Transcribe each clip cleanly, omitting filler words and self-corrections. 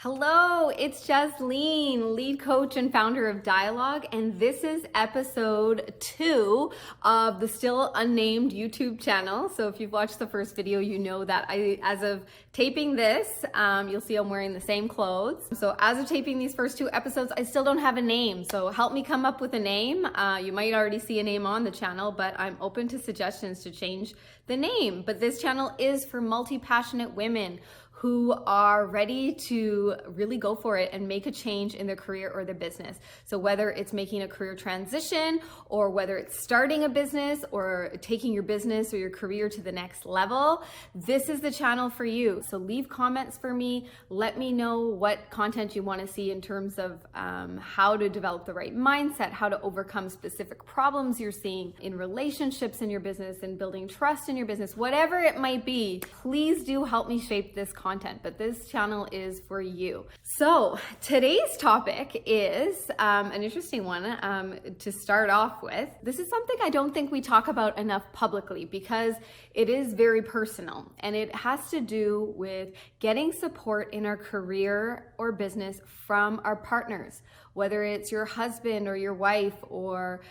Hello, it's Jasleen, lead coach and founder of Dialogue, and this is episode 2 of the still unnamed YouTube channel. So if you've watched the first video, you know that as of taping this, you'll see I'm wearing the same clothes. So as of taping these first 2 episodes, I still don't have a name. So help me come up with a name. You might already see a name on the channel, but I'm open to suggestions to change the name. But this channel is for multi-passionate women who are ready to really go for it and make a change in their career or their business. So whether it's making a career transition or whether it's starting a business or taking your business or your career to the next level, this is the channel for you. So leave comments for me. Let me know what content you want to see in terms of how to develop the right mindset, how to overcome specific problems you're seeing in relationships in your business and building trust in your business, whatever it might be. Please do help me shape this content, but this channel is for you. So today's topic is an interesting one to start off with. This is something I don't think we talk about enough publicly because it is very personal, and it has to do with getting support in our career or business from our partners, whether it's your husband or your wife or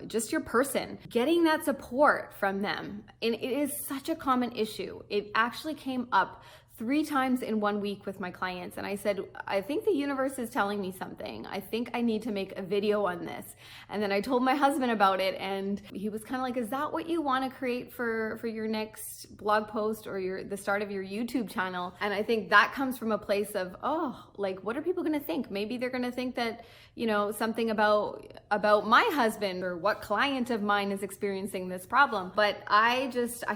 just your person, getting that support from them. And it is such a common issue. It actually came up 3 times in 1 week with my clients. And I said, I think the universe is telling me something. I think I need to make a video on this. And then I told my husband about it, and he was kind of like, is that what you want to create for your next blog post or the start of your YouTube channel? And I think that comes from a place of, like, what are people going to think? Maybe they're going to think that, something about my husband or what client of mine is experiencing this problem. But I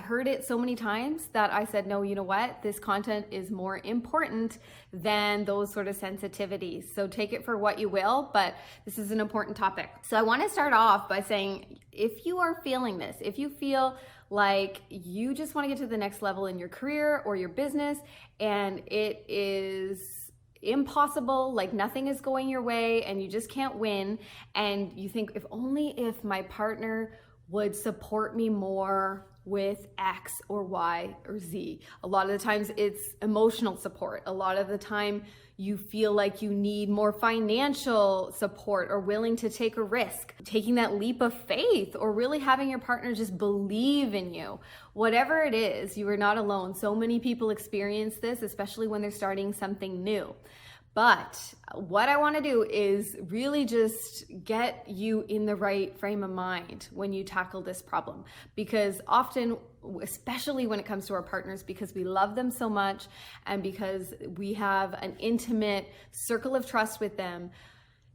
heard it so many times that I said, no, you know what? This content is more important than those sort of sensitivities. So take it for what you will, but this is an important topic. So I want to start off by saying, if you are feeling this, if you feel like you just want to get to the next level in your career or your business and it is impossible, like nothing is going your way and you just can't win, and you think, if my partner would support me more with X or Y or Z. A lot of the times it's emotional support. A lot of the time you feel like you need more financial support or willing to take a risk, taking that leap of faith, or really having your partner just believe in you. Whatever it is, you are not alone. So many people experience this, especially when they're starting something new. But what I want to do is really just get you in the right frame of mind when you tackle this problem, because often, especially when it comes to our partners, because we love them so much and because we have an intimate circle of trust with them,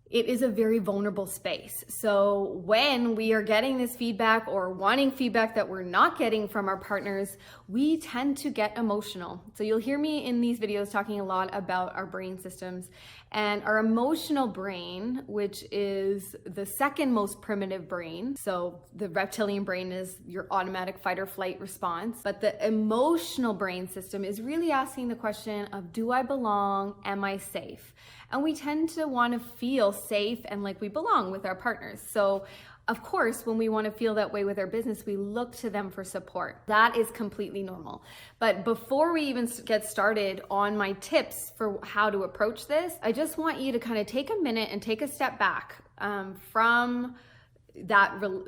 it is a very vulnerable space. So when we are getting this feedback or wanting feedback that we're not getting from our partners, we tend to get emotional. So you'll hear me in these videos talking a lot about our brain systems, and our emotional brain, which is the second most primitive brain. So the reptilian brain is your automatic fight or flight response, but the emotional brain system is really asking the question of, do I belong? Am I safe? And we tend to want to feel safe and like we belong with our partners. So of course, when we want to feel that way with our business, we look to them for support. That is completely normal. But before we even get started on my tips for how to approach this, I just want you to kind of take a minute and take a step back from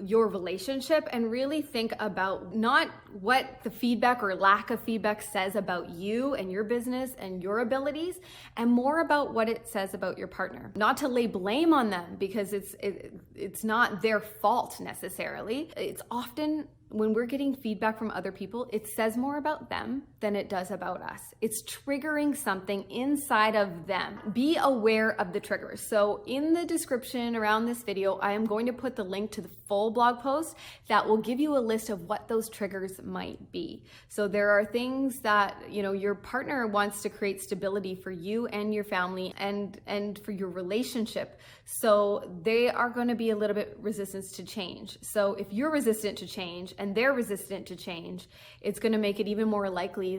your relationship and really think about not what the feedback or lack of feedback says about you and your business and your abilities, and more about what it says about your partner. Not to lay blame on them, because it's not their fault necessarily. It's often, when we're getting feedback from other people, it says more about them than it does about us. It's triggering something inside of them. Be aware of the triggers. So in the description around this video, I am going to put the link to the full blog post that will give you a list of what those triggers might be. So there are things that, your partner wants to create stability for you and your family and for your relationship. So they are going to be a little bit resistant to change. So if you're resistant to change and they're resistant to change, it's going to make it even more unlikely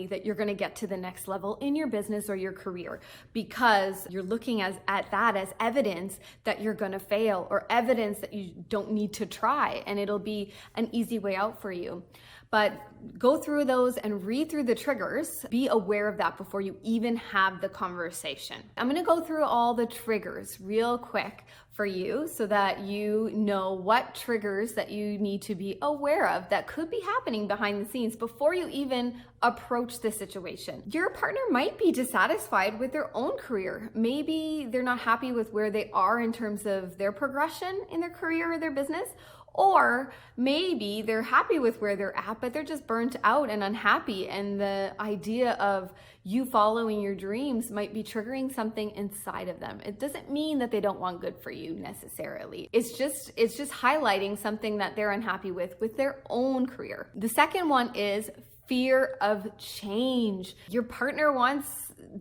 that you're going to get to the next level in your business or your career, because you're looking at that as evidence that you're going to fail, or evidence that you don't need to try, and it'll be an easy way out for you. But go through those and read through the triggers. Be aware of that before you even have the conversation. I'm gonna go through all the triggers real quick for you so that you know what triggers that you need to be aware of that could be happening behind the scenes before you even approach the situation. Your partner might be dissatisfied with their own career. Maybe they're not happy with where they are in terms of their progression in their career or their business. Or maybe they're happy with where they're at, but they're just burnt out and unhappy. And the idea of you following your dreams might be triggering something inside of them. It doesn't mean that they don't want good for you necessarily. It's just highlighting something that they're unhappy with their own career. The second one is fear of change. Your partner wants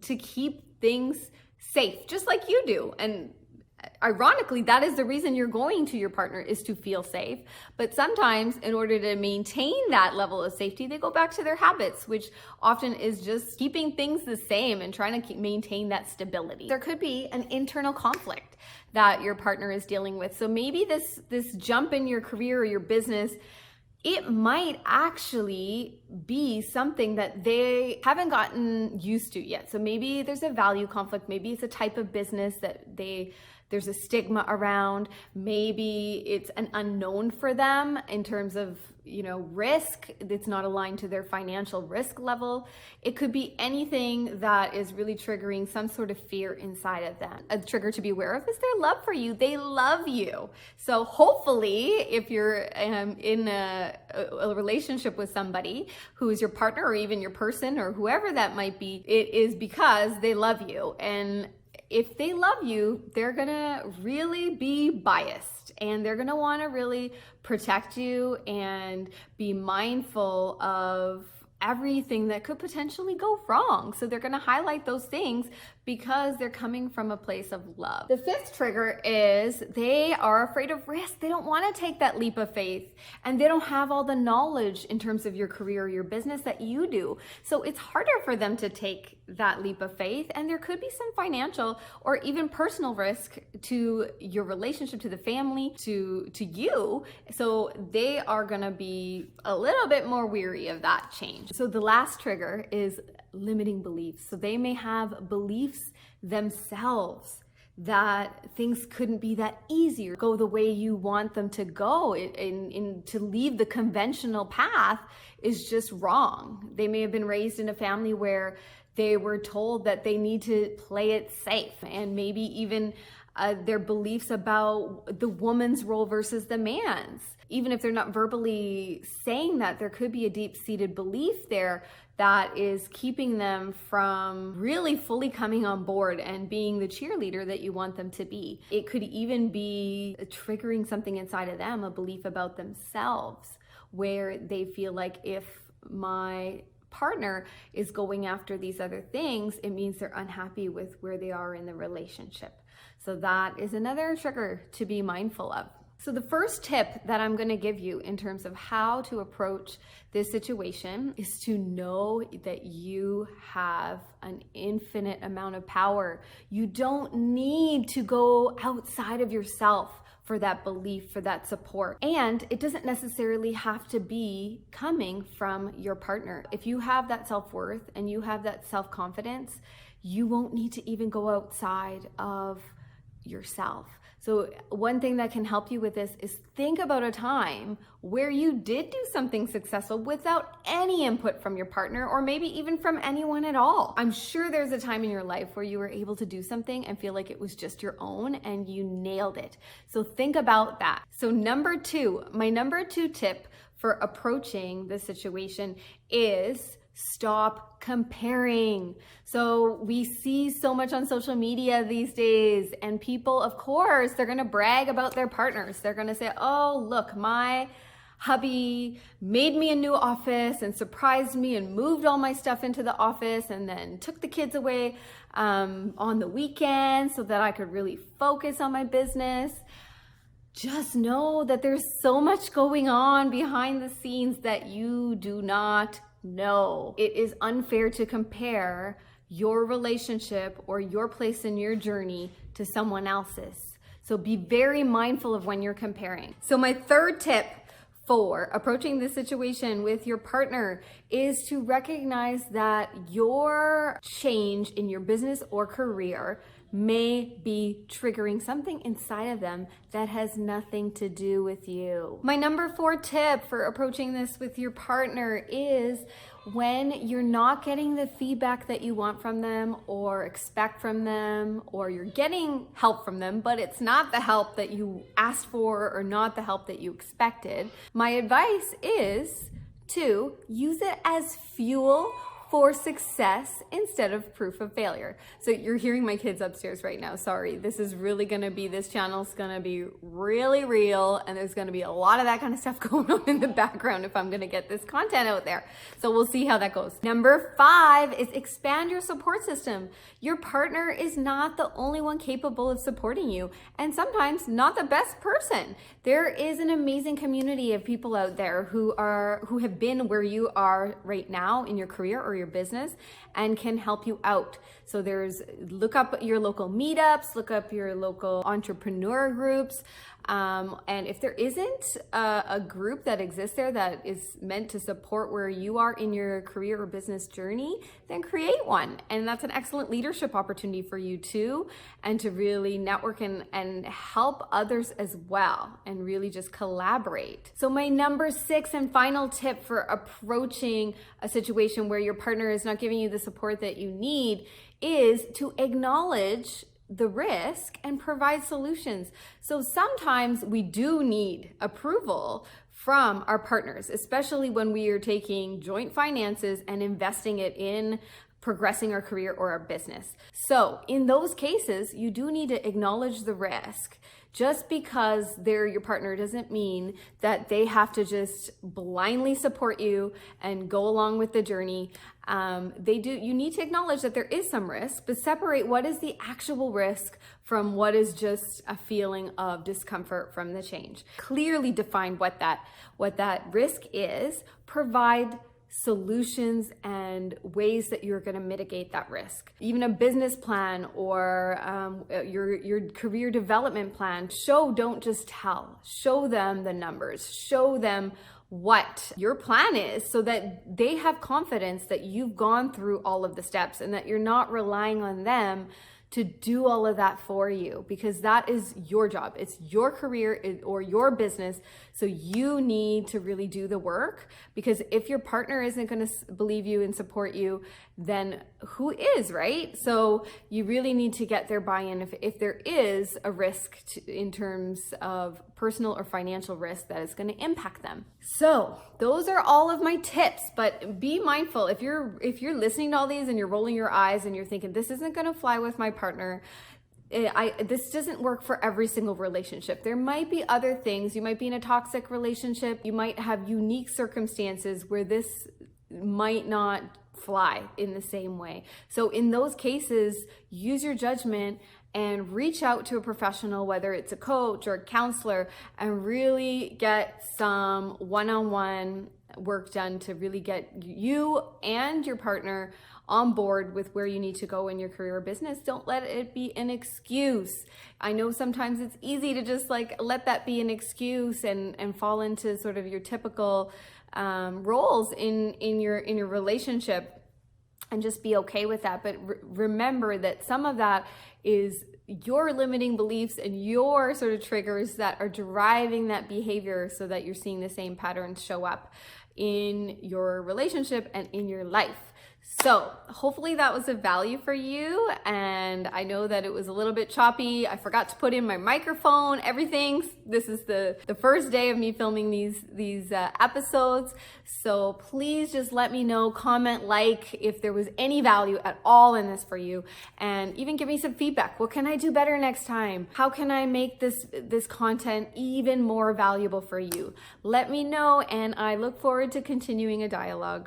to keep things safe, just like you do. And ironically, that is the reason you're going to your partner, is to feel safe. But sometimes in order to maintain that level of safety, they go back to their habits, which often is just keeping things the same and trying to maintain that stability. There could be an internal conflict that your partner is dealing with. So maybe this jump in your career or your business, it might actually be something that they haven't gotten used to yet. So maybe there's a value conflict. Maybe it's a type of business that there's a stigma around. Maybe it's an unknown for them in terms of, risk. It's not aligned to their financial risk level. It could be anything that is really triggering some sort of fear inside of them. A trigger to be aware of is their love for you. They love you. So hopefully, if you're in a relationship with somebody who is your partner or even your person or whoever that might be, it is because they love you. And if they love you, they're gonna really be biased and they're gonna wanna really protect you and be mindful of everything that could potentially go wrong. So they're gonna highlight those things because they're coming from a place of love. The fifth trigger is they are afraid of risk. They don't want to take that leap of faith and they don't have all the knowledge in terms of your career or your business that you do. So it's harder for them to take that leap of faith, and there could be some financial or even personal risk to your relationship, to the family, to you. So they are going to be a little bit more weary of that change. So the last trigger is limiting beliefs. So they may have beliefs themselves that things couldn't be that easy or go the way you want them to go. To leave the conventional path is just wrong. They may have been raised in a family where they were told that they need to play it safe, and maybe even their beliefs about the woman's role versus the man's. Even if they're not verbally saying that, there could be a deep-seated belief there that is keeping them from really fully coming on board and being the cheerleader that you want them to be. It could even be triggering something inside of them, a belief about themselves, where they feel like if my partner is going after these other things, it means they're unhappy with where they are in the relationship. So that is another trigger to be mindful of. So the first tip that I'm going to give you in terms of how to approach this situation is to know that you have an infinite amount of power. You don't need to go outside of yourself for that belief, for that support. And it doesn't necessarily have to be coming from your partner. If you have that self-worth and you have that self-confidence, you won't need to even go outside of yourself. So one thing that can help you with this is think about a time where you did do something successful without any input from your partner, or maybe even from anyone at all. I'm sure there's a time in your life where you were able to do something and feel like it was just your own and you nailed it. So think about that. So my number two tip for approaching the situation is stop comparing. So we see so much on social media these days, and people, of course, they're going to brag about their partners. They're going to say, oh, look, my hubby made me a new office and surprised me and moved all my stuff into the office and then took the kids away on the weekend so that I could really focus on my business. Just know that there's so much going on behind the scenes that you do not know. It is unfair to compare your relationship or your place in your journey to someone else's. So be very mindful of when you're comparing. So my third tip 4, approaching this situation with your partner is to recognize that your change in your business or career may be triggering something inside of them that has nothing to do with you. My number 4 tip for approaching this with your partner is when you're not getting the feedback that you want from them or expect from them, or you're getting help from them, but it's not the help that you asked for or not the help that you expected, my advice is to use it as fuel for success instead of proof of failure. So you're hearing my kids upstairs right now. Sorry, this channel's gonna be really real, and there's gonna be a lot of that kind of stuff going on in the background if I'm gonna get this content out there. So we'll see how that goes. Number 5 is expand your support system. Your partner is not the only one capable of supporting you, and sometimes not the best person. There is an amazing community of people out there who have been where you are right now in your career or your business and can help you out. So look up your local meetups, look up your local entrepreneur groups. And if there isn't a group that exists there that is meant to support where you are in your career or business journey, then create one. And that's an excellent leadership opportunity for you too, and to really network and help others as well, and really just collaborate. So my number 6 and final tip for approaching a situation where your partner is not giving you the support that you need is to acknowledge the risk and provide solutions. So sometimes we do need approval from our partners, especially when we are taking joint finances and investing it in progressing our career or our business. So in those cases, you do need to acknowledge the risk. Just because they're your partner doesn't mean that they have to just blindly support you and go along with the journey. You need to acknowledge that there is some risk, but separate what is the actual risk from what is just a feeling of discomfort from the change. Clearly define what that risk is, provide solutions and ways that you're going to mitigate that risk. Even a business plan or your career development plan. Don't just tell. Show them the numbers. Show them what your plan is so that they have confidence that you've gone through all of the steps and that you're not relying on them to do all of that for you, because that is your job. It's your career or your business. So you need to really do the work, because if your partner isn't going to believe you and support you, then who is, right? So you really need to get their buy-in if there is a risk in terms of personal or financial risk that is going to impact them. So those are all of my tips, but be mindful if you're listening to all these and you're rolling your eyes and you're thinking, this isn't going to fly with my partner. This doesn't work for every single relationship. There might be other things. You might be in a toxic relationship. You might have unique circumstances where this might not fly in the same way. So in those cases, use your judgment and reach out to a professional, whether it's a coach or a counselor, and really get some one-on-one work done to really get you and your partner on board with where you need to go in your career or business. Don't let it be an excuse. I know sometimes it's easy to just let that be an excuse and fall into sort of your typical roles in your relationship and just be okay with that. But remember that some of that is your limiting beliefs and your sort of triggers that are driving that behavior, so that you're seeing the same patterns show up in your relationship and in your life. So hopefully that was of value for you. And I know that it was a little bit choppy. I forgot to put in my microphone, everything. This is the first day of me filming these episodes. So please just let me know, comment, if there was any value at all in this for you, and even give me some feedback. What can I do better next time? How can I make this content even more valuable for you? Let me know, and I look forward to continuing a dialogue.